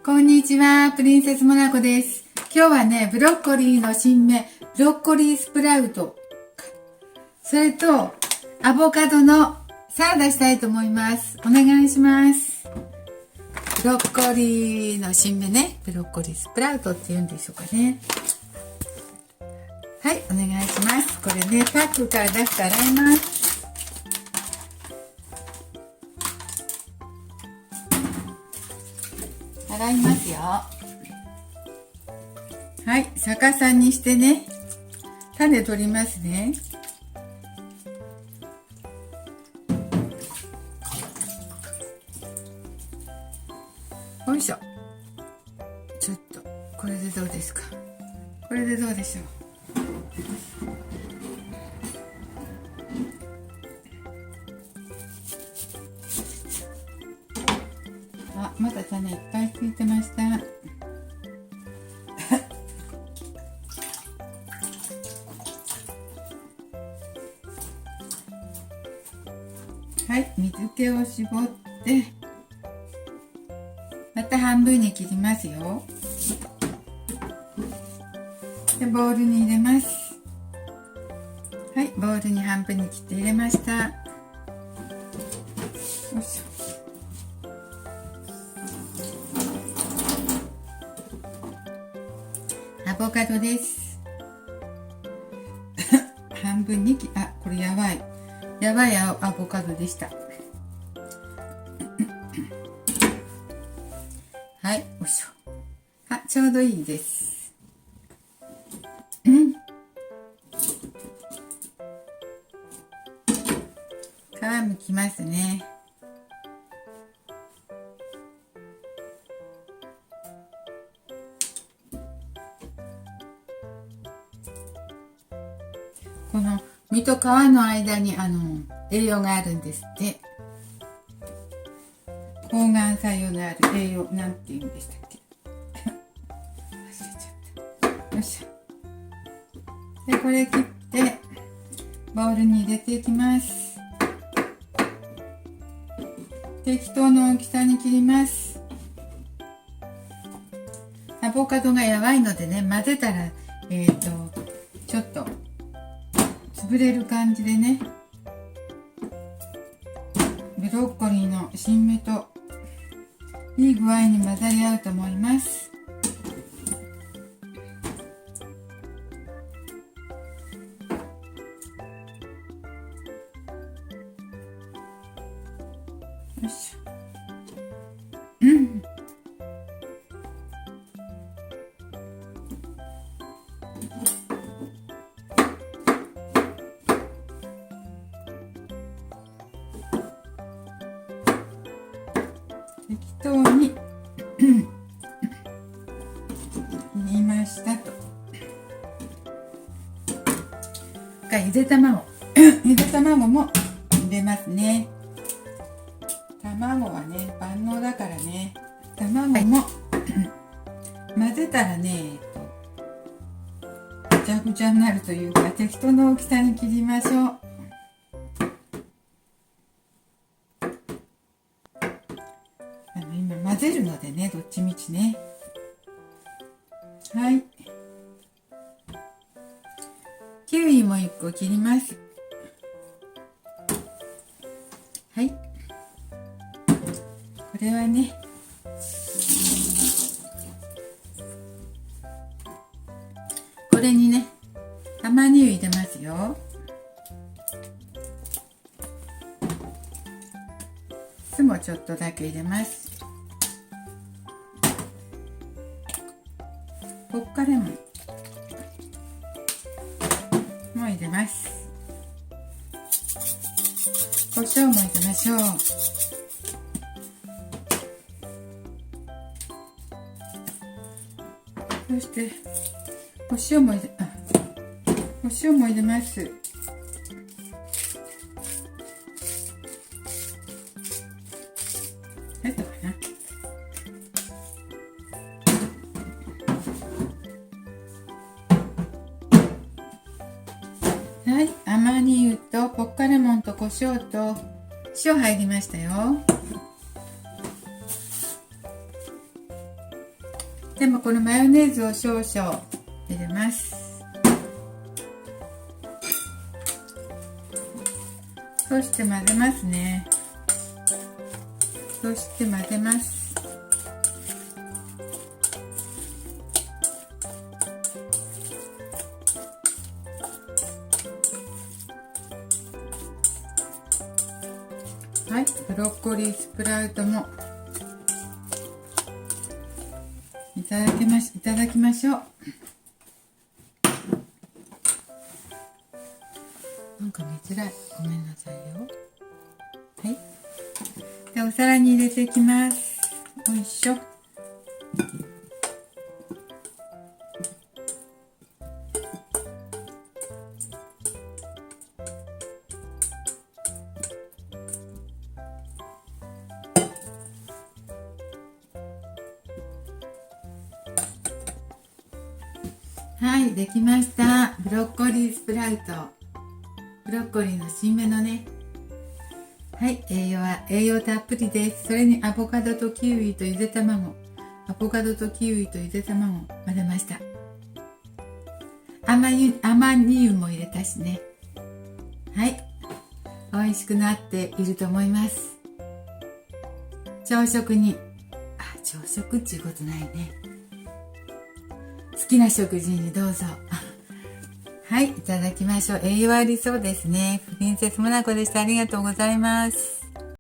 こんにちは、プリンセスモナコです。今日はね、ブロッコリーの新芽、ブロッコリースプラウト、それとアボカドのサラダしたいと思います。お願いします。ブロッコリーの新芽ね、ブロッコリースプラウトって言うんでしょうかね。はい、お願いします。これね、パックから出して洗います。洗いますよ。はい、逆さにしてね、種取りますね。よいしょ。ちょっとこれでどうですか。これでどうでしょう。あ、まだ種いっぱいついてました。はい、水気を絞ってまた半分に切りますよ。でボウルに入れます。はい、ボウルに半分に切って入れました。よいしょ。アボカドです半分にこれやばいアボカドでしたはい、よいしょ。ちょうどいいです。皮むきますね。この実と皮の間に栄養があるんですって。抗がん作用のある栄養、なんて言うんでしたっけ忘れちゃった。よいしょ。でこれ切ってボウルに入れていきます。適当な大きさに切ります。アボカドがやばいのでね、混ぜたらちょっと潰れる感じでね、ブロッコリーの新芽といい具合に混ざり合うと思います。よいしょ。適当に入れましたと。ゆで卵ゆで卵も入れますね。卵はね万能だからね。卵も混ぜたらねぐちゃぐちゃになるというか、適当な大きさに切りましょう。今混ぜるのでね、どっちみちね。はい、キウイも1個切ります。はい、これはねこれにね玉ねぎ入れますよ。酢もちょっとだけ入れます。ポッカレモンも入れます。胡椒も入れましょう。そして胡椒も入れます。入ったかな。はい、アマニ油とポッカレモンと胡椒と塩入りましたよ。でもこのマヨネーズを少々入れます。そして混ぜますね。そして混ぜます。はい、ブロッコリースプラウトもいただきましょう。なんか見づらい。ごめんなさいよ。はい。で、お皿に入れていきます。よいしょ。はい、できました。ブロッコリースプラウト。ブロッコリーの新芽のね。はい、栄養たっぷりです。それにアボカドとキウイとゆで卵。アボカドとキウイとゆで卵混ぜました。アマニ油も入れたしね。はい、美味しくなっていると思います。朝食に、朝食っていうことないね。好きな食事にどうぞ。はい、いただきましょう。栄養ありそうですね。プリンセスモナコでした。ありがとうございます。